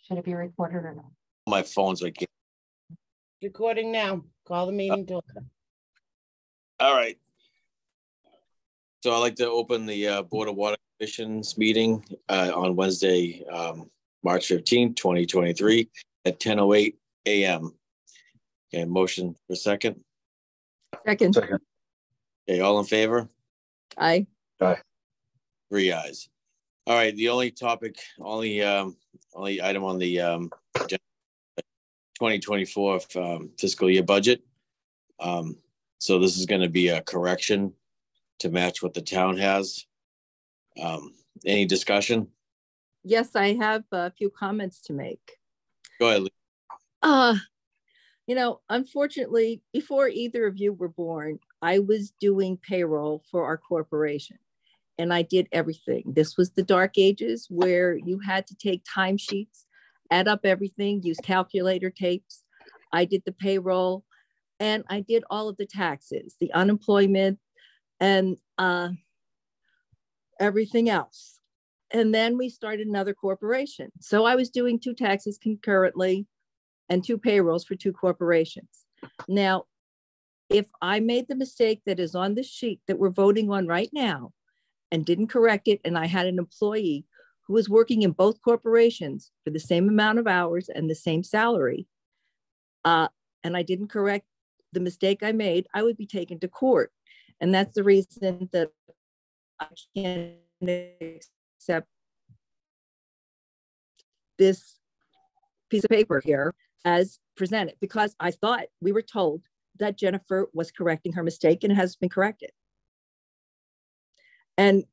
Should it be recorded or not? My phone's like. Recording now. Call the meeting to order. All right. So I'd like to open the Board of Water Commissions meeting on Wednesday, March 15th, 2023 at 10:08 a.m. Okay, motion for second. Second. Okay, all in favor? Aye. Aye. 3 ayes. All right, the only topic, only item on the 2024 fiscal year budget. So this is going to be a correction to match what the town has. Any discussion? Yes, I have a few comments to make. Go ahead, Lee. You know, unfortunately, before either of you were born, I was doing payroll for our corporation and I did everything. This was the dark ages where you had to take timesheets, add up everything, use calculator tapes. I did the payroll and I did all of the taxes, the unemployment and everything else. And then we started another corporation. So I was doing 2 taxes concurrently and 2 payrolls for 2 corporations. Now, if I made the mistake that is on the sheet that we're voting on right now and didn't correct it, and I had an employee who was working in both corporations for the same amount of hours and the same salary, and I didn't correct the mistake I made, I would be taken to court. And that's the reason that I can't accept this piece of paper here as presented, because I thought we were told that Jennifer was correcting her mistake and it has been corrected. And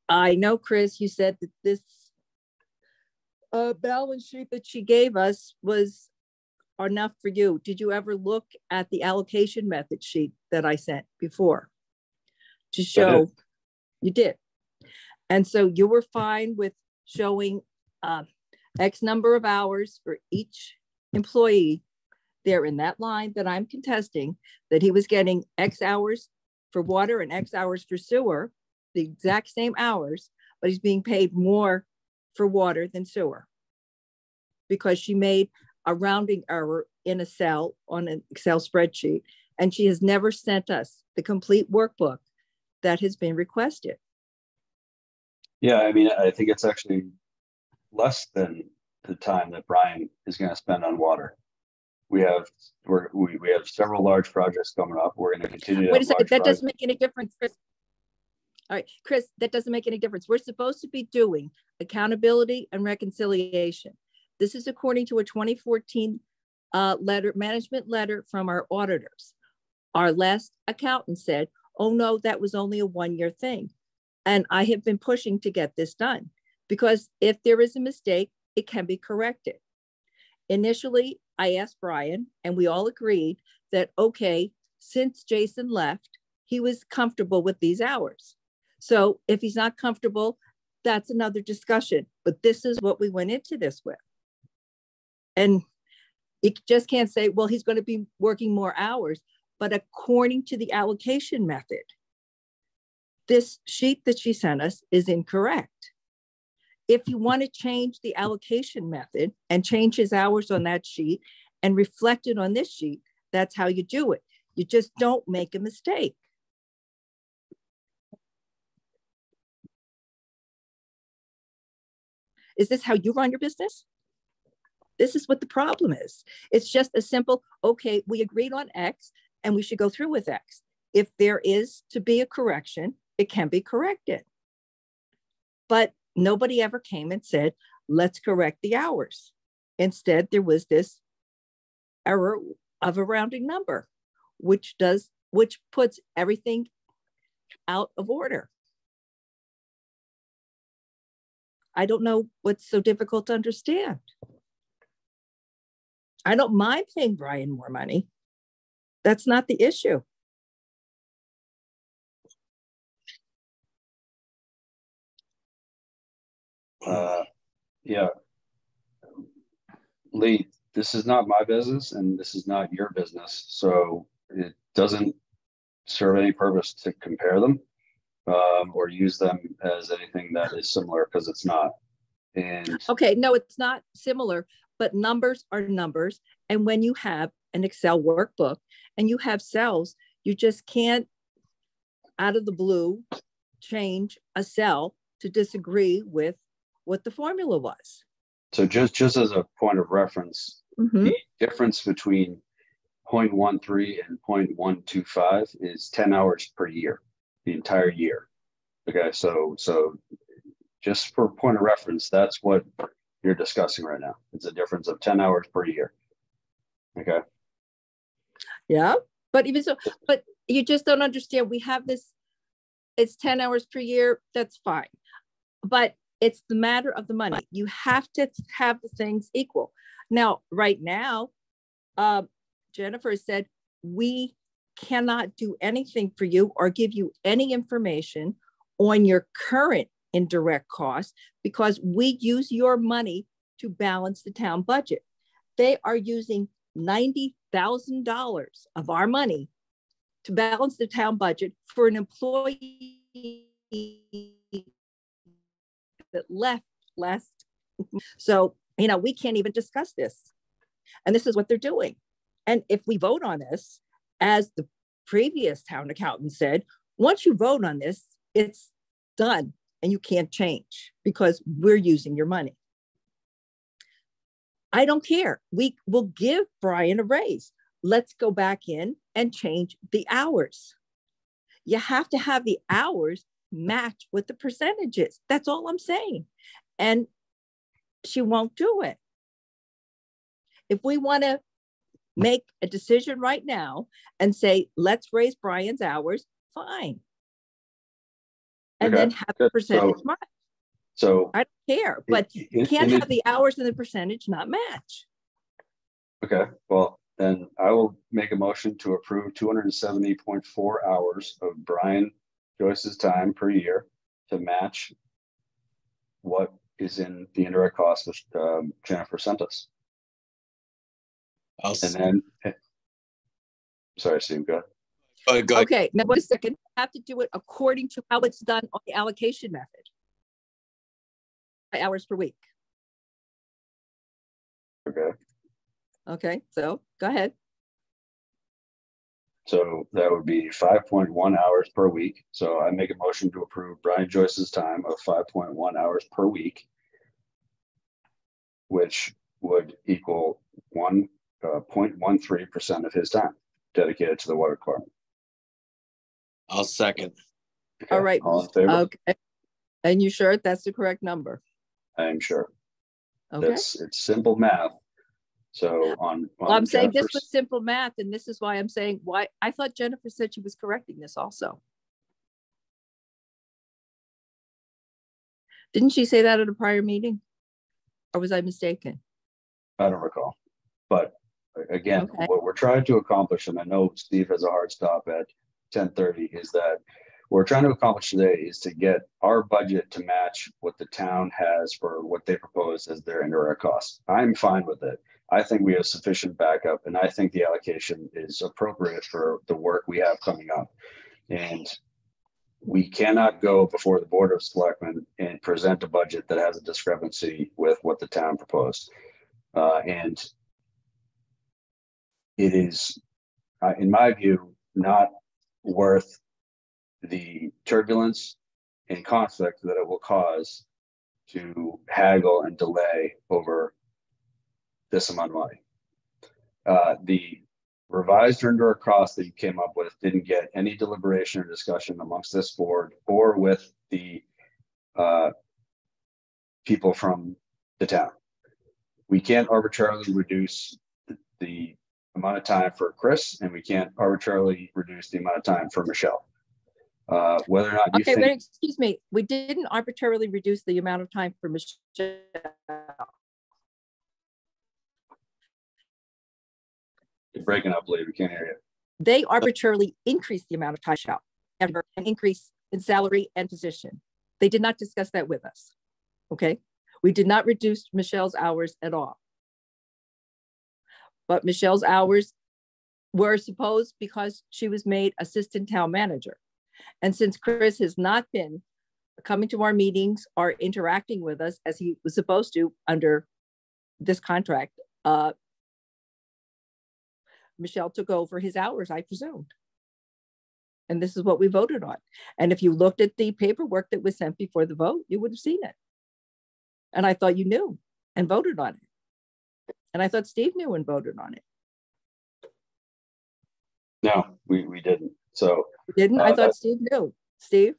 I know, Chris, you said that this balance sheet that she gave us was enough for you. Did you ever look at the allocation method sheet that I sent before to show? You did. And so you were fine with showing X number of hours for each employee there in that line that I'm contesting, that he was getting X hours for water and X hours for sewer, the exact same hours, but he's being paid more for water than sewer because she made a rounding error in a cell on an Excel spreadsheet, and she has never sent us the complete workbook that has been requested. Yeah, I mean, I think it's actually less than the time that Brian is going to spend on water. We have several large projects coming up. We're going to continue. Wait a second, that doesn't make any difference, Chris. All right, Chris, that doesn't make any difference. We're supposed to be doing accountability and reconciliation. This is according to a 2014 management letter from our auditors. Our last accountant said, oh no, that was only a 1-year thing. And I have been pushing to get this done because if there is a mistake, it can be corrected. Initially, I asked Brian and we all agreed that, okay, since Jason left, he was comfortable with these hours. So if he's not comfortable, that's another discussion, but this is what we went into this with. And you just can't say, well, he's going to be working more hours, but according to the allocation method, this sheet that she sent us is incorrect. If you want to change the allocation method and change his hours on that sheet and reflect it on this sheet, that's how you do it. You just don't make a mistake. Is this how you run your business? This is what the problem is. It's just a simple, okay, we agreed on X and we should go through with X. If there is to be a correction, it can be corrected. But nobody ever came and said, let's correct the hours. Instead, there was this error of a rounding number, which puts everything out of order. I don't know what's so difficult to understand. I don't mind paying Brian more money. That's not the issue. Yeah. Lee, this is not my business and this is not your business. So it doesn't serve any purpose to compare them or use them as anything that is similar because it's not. And okay, no, it's not similar, but numbers are numbers. And when you have an Excel workbook and you have cells, you just can't out of the blue change a cell to disagree with what the formula was. So just as a point of reference, the difference between 0.13 and 0.125 is 10 hours per year, the entire year. Okay, so just for point of reference, that's what you're discussing right now. It's a difference of 10 hours per year. Okay. Yeah, but even so, but you just don't understand. We have this, it's 10 hours per year, that's fine. But it's the matter of the money. You have to have the things equal. Now, right now, Jennifer said, we cannot do anything for you or give you any information on your current indirect costs because we use your money to balance the town budget. They are using $90,000 of our money to balance the town budget for an employee that left last. So, you know, we can't even discuss this. And this is what they're doing. And if we vote on this, as the previous town accountant said, once you vote on this, it's done and you can't change because we're using your money. I don't care. We will give Brian a raise. Let's go back in and change the hours. You have to have the hours match with the percentages. That's all I'm saying. And she won't do it. If we want to make a decision right now and say, let's raise Brian's hours, fine. And then have the percentage match. So I don't care, but you can't have the hours and the percentage not match. Okay, well, then I will make a motion to approve 270.4 hours of Brian Joyce's time per year to match what is in the indirect cost which Jennifer sent us. And then, sorry, Steve, go ahead. Go ahead. Okay, now wait a second. I have to do it according to how it's done on the allocation method. Hours per week. Okay. Okay, so go ahead. So that would be 5.1 hours per week. So I make a motion to approve Brian Joyce's time of 5.1 hours per week, which would equal 0.13% of his time dedicated to the water department. I'll second. Okay. All right. All in favor? Okay. And you sure that's the correct number? I am sure. Okay. It's simple math. So well, I'm saying this was simple math, and this is why I'm saying why I thought Jennifer said she was correcting this also. Didn't she say that at a prior meeting? Or was I mistaken? I don't recall. But again, okay. What we're trying to accomplish, and I know Steve has a hard stop at 10:30, is that what we're trying to accomplish today is to get our budget to match what the town has for what they propose as their indirect costs. I'm fine with it. I think we have sufficient backup, and I think the allocation is appropriate for the work we have coming up. And we cannot go before the Board of Selectmen and present a budget that has a discrepancy with what the town proposed. And it is, in my view, not worth the turbulence and conflict that it will cause to haggle and delay over this amount of money. The revised indirect cost that you came up with didn't get any deliberation or discussion amongst this board or with the people from the town. We can't arbitrarily reduce the amount of time for Chris, and we can't arbitrarily reduce the amount of time for Michelle. Whether or not you think— but excuse me, we didn't arbitrarily reduce the amount of time for Michelle. You're breaking up, Lee. We can't hear you. They arbitrarily increased the amount of time shall and an increase in salary and position. They did not discuss that with us. Okay, we did not reduce Michelle's hours at all. But Michelle's hours were supposed because she was made assistant town manager. And since Chris has not been coming to our meetings or interacting with us as he was supposed to under this contract, Michelle took over his hours, I presumed. And this is what we voted on. And if you looked at the paperwork that was sent before the vote, you would have seen it. And I thought you knew and voted on it. And I thought Steve knew and voted on it. No, we didn't. So Didn't? I thought Steve knew. Steve?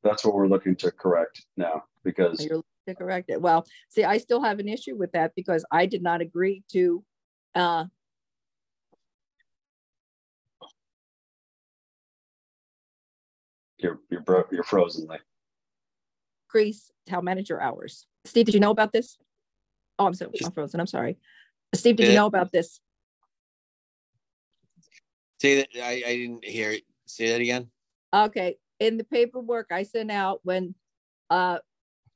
That's what we're looking to correct now, because you're looking to correct it. Well, see, I still have an issue with that because I did not agree to you're frozen, like increase town manager hours. Steve, did you know about this? Oh, I'm frozen. I'm sorry. Steve, did you know about this? Say that. I didn't hear it. Say that again. Okay. In the paperwork I sent out when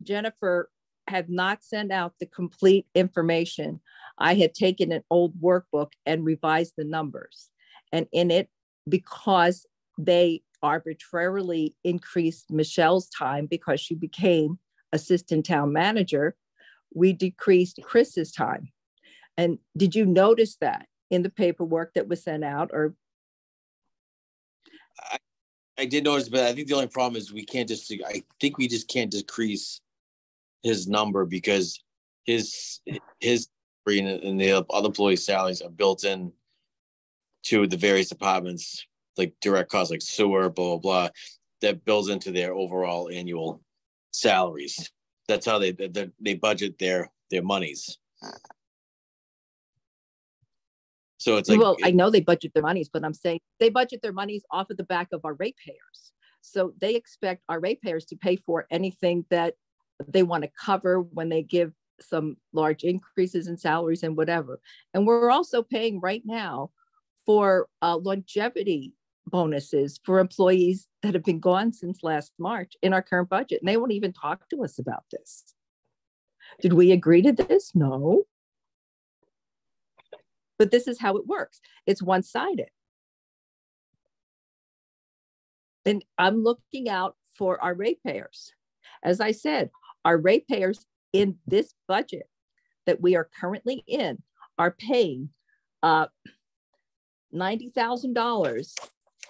Jennifer had not sent out the complete information, I had taken an old workbook and revised the numbers. And in it, because they arbitrarily increased Michelle's time because she became assistant town manager, we decreased Chris's time. And did you notice that in the paperwork that was sent out? Or I did notice, but I think the only problem is I think we just can't decrease his number because his and the other employees' salaries are built in to the various departments, like direct costs, like sewer, blah, blah, blah, that builds into their overall annual salaries. That's how they budget their monies. So it's like, well, I know they budget their monies, but I'm saying they budget their monies off of the back of our ratepayers. So they expect our ratepayers to pay for anything that they want to cover when they give some large increases in salaries and whatever. And we're also paying right now for longevity bonuses for employees that have been gone since last March in our current budget. And they won't even talk to us about this. Did we agree to this? No. But this is how it works. It's one-sided. And I'm looking out for our ratepayers. As I said, our ratepayers in this budget that we are currently in are paying $90,000,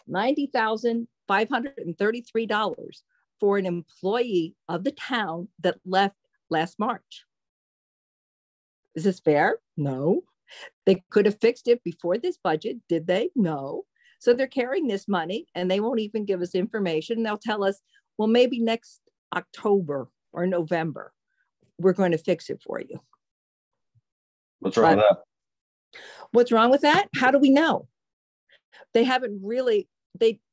$90,533 for an employee of the town that left last March. Is this fair? No. They could have fixed it before this budget. Did they? No. So they're carrying this money and they won't even give us information. They'll tell us, well, maybe next October or November, we're going to fix it for you. What's wrong with that? What's wrong with that? How do we know? They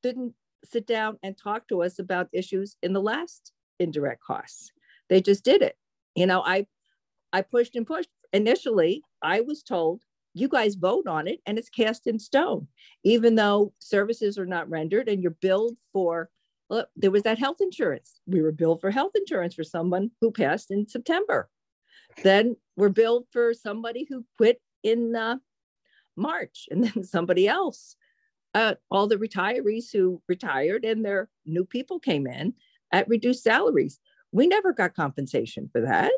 didn't sit down and talk to us about issues in the last indirect costs. They just did it. You know, I pushed and pushed. Initially, I was told, you guys vote on it and it's cast in stone, even though services are not rendered and you're billed for, look, there was that health insurance. We were billed for health insurance for someone who passed in September. Then we're billed for somebody who quit in March, and then somebody else. All the retirees who retired and their new people came in at reduced salaries. We never got compensation for that.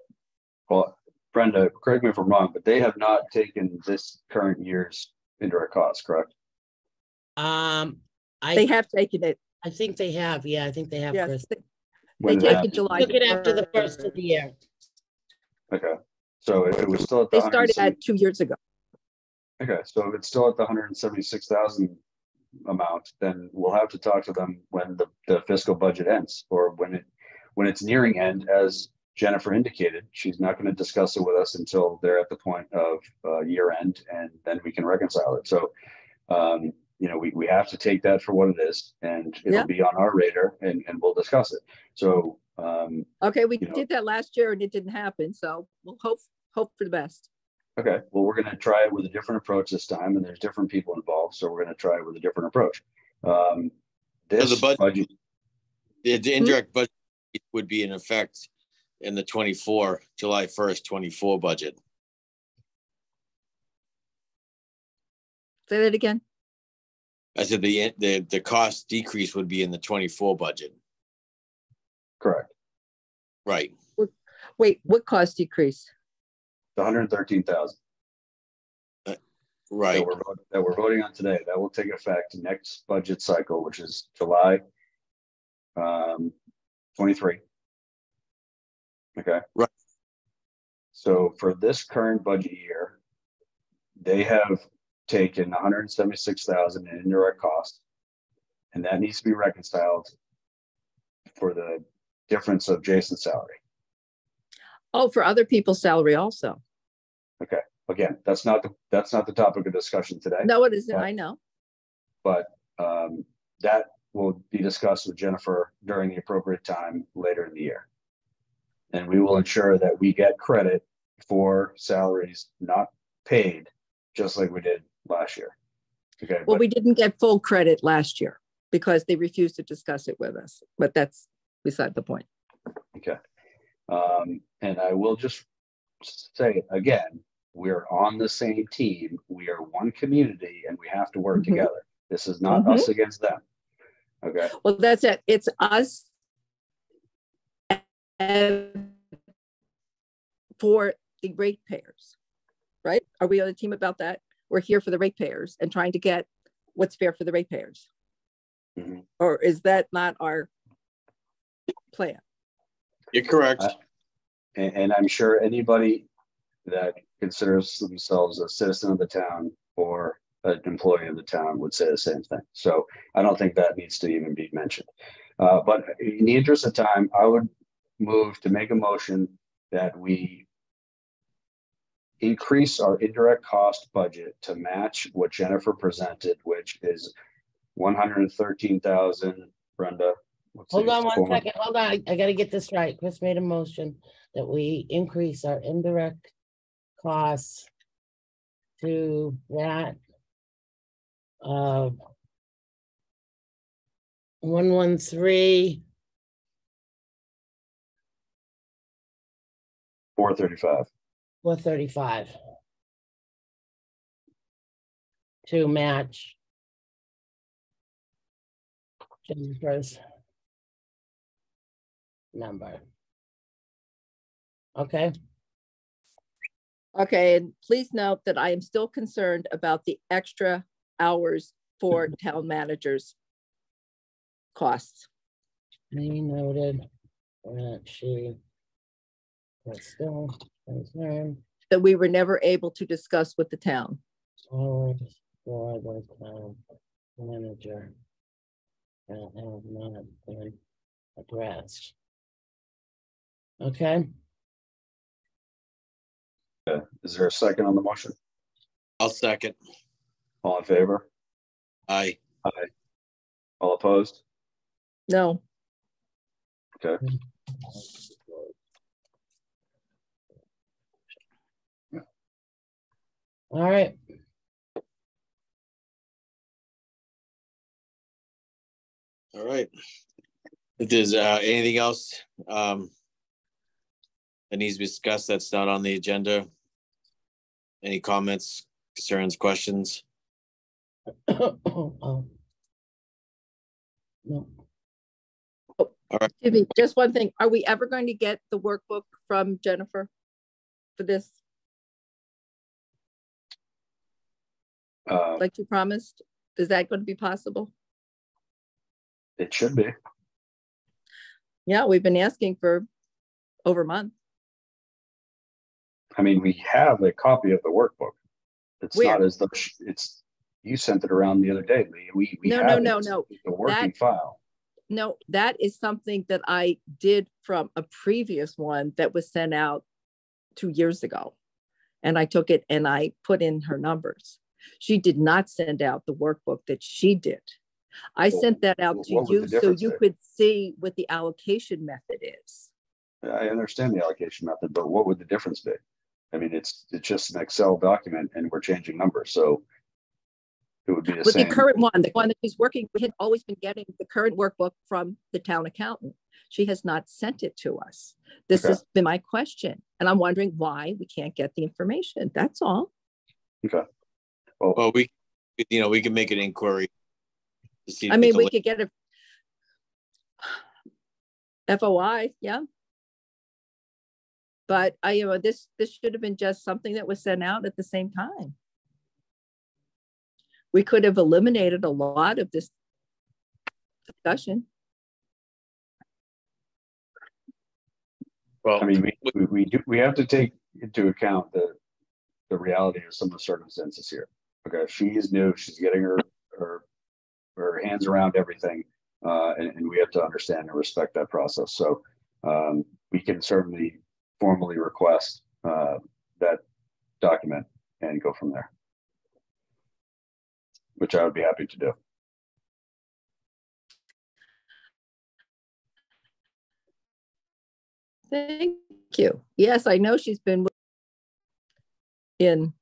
Well, Brenda, correct me if I'm wrong, but they have not taken this current year's indirect costs, correct? They have taken it. I think they have. Yeah, I think they have, Yes, Chris. they take it July. Took it after the first of the year. Okay. So it was still at They started that 2 years ago. Okay. So if it's still at the 176,000 amount, then we'll have to talk to them when the fiscal budget ends, or when it's nearing end, as Jennifer indicated. She's not going to discuss it with us until they're at the point of year end, and then we can reconcile it. So, we have to take that for what it is, and it'll be on our radar, and we'll discuss it. So, okay, we did that last year and it didn't happen. So we'll hope for the best. Okay, well, we're going to try it with a different approach this time, and there's different people involved, so we're going to try it with a different approach. This the budget, the indirect budget would be in effect in the July 1st, 24 budget. Say that again. I said the cost decrease would be in the 24 budget. Correct. Right. Wait, what cost decrease? the 113,000 Right. that we're voting on today. That will take effect next budget cycle, which is July 23. Okay. Right. So for this current budget year, they have taken 176,000 in indirect costs, and that needs to be reconciled for the difference of Jason's salary. Oh, for other people's salary also. Okay. Again, that's not the topic of discussion today. No, it isn't. I know. But that will be discussed with Jennifer during the appropriate time later in the year. And we will ensure that we get credit for salaries not paid, just like we did last year. Okay. Well, we didn't get full credit last year because they refused to discuss it with us, but that's beside the point. Okay. And I will just say again, we're on the same team. We are one community and we have to work together. This is not us against them. Okay. Well, that's it. It's us for the ratepayers, right? Are we on a team about that? We're here for the ratepayers and trying to get what's fair for the ratepayers. Or is that not our plan? You're correct. And I'm sure anybody that considers themselves a citizen of the town or an employee of the town would say the same thing. So I don't think that needs to even be mentioned. But in the interest of time, I would move to make a motion that we increase our indirect cost budget to match what Jennifer presented, which is 113,000. Brenda, Hold on 1 second. Hold on. I got to get this right. Chris made a motion that we increase our indirect costs to that of 113. 435. 435 to match Jennifer's number. Okay. Okay, and please note that I am still concerned about the extra hours for town managers' costs. We noted that she was still concerned That we were never able to discuss with the town. for the town manager that have not been addressed. Okay. Is there a second on the motion? I'll second. All in favor? Aye. Aye. All opposed? No, Okay. All right. All right. If there's anything else that needs to be discussed that's not on the agenda, any comments, concerns, questions? Oh. No. excuse me, just one thing. Are we ever going to get the workbook from Jennifer for this, like you promised? Is that going to be possible? It should be. Yeah, we've been asking for over a month. I mean, we have a copy of the workbook. It's Where? not as though it's, you sent it around the other day, Lee. We No, have no, it. no. It's a working file. No, that is something that I did from a previous one that was sent out 2 years ago. And I took it and I put in her numbers. She did not send out the workbook that she did. I sent that out to you so you could see what the allocation method is. I understand the allocation method, but what would the difference be? I mean, it's just an Excel document and we're changing numbers. So it would be the With same. the current one, the one that she's working, we had always been getting the current workbook from the town accountant. She has not sent it to us. This has been my question. And I'm wondering why we can't get the information. That's all. Okay. Well, we can make an inquiry to see. I mean, we could get a FOI, yeah. But this should have been just something that was sent out at the same time. We could have eliminated a lot of this discussion. Well, I mean, we have to take into account the reality of some of the circumstances here. Okay, she's new; she's getting her hands around everything, and we have to understand and respect that process. So we can certainly formally request that document and go from there, which I would be happy to do. Thank you. Yes, I know she's been in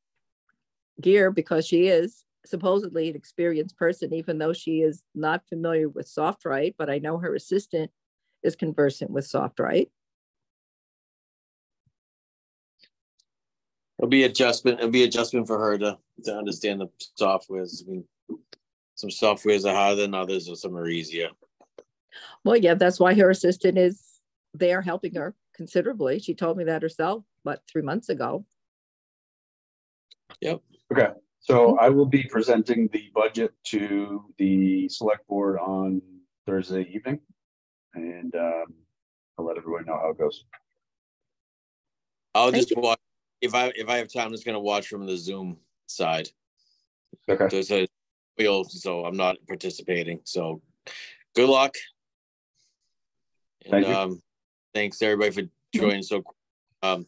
gear because she is supposedly an experienced person, even though she is not familiar with SoftWrite, but I know her assistant is conversant with SoftWrite. It'll be adjustment for her to understand the softwares. I mean, some softwares are harder than others, or some are easier. Well, yeah, that's why her assistant is there helping her considerably. She told me that herself, 3 months ago. Yep. Okay. So I will be presenting the budget to the select board on Thursday evening, and I'll let everyone know how it goes. I'll just watch. If I have time, I'm just gonna watch from the Zoom side. Okay. So I'm not participating. So good luck. And Thank you. Thanks everybody for joining. So I'd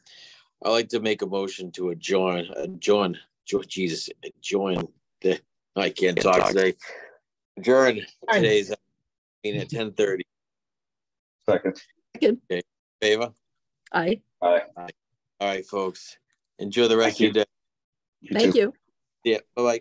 like to make a motion to adjourn the I can't talk today. Adjourn today's meeting at 10:30. Second. Okay. Favor? Aye. Aye. All right, folks. Enjoy the rest of your day. Thank you. Yeah. Bye-bye.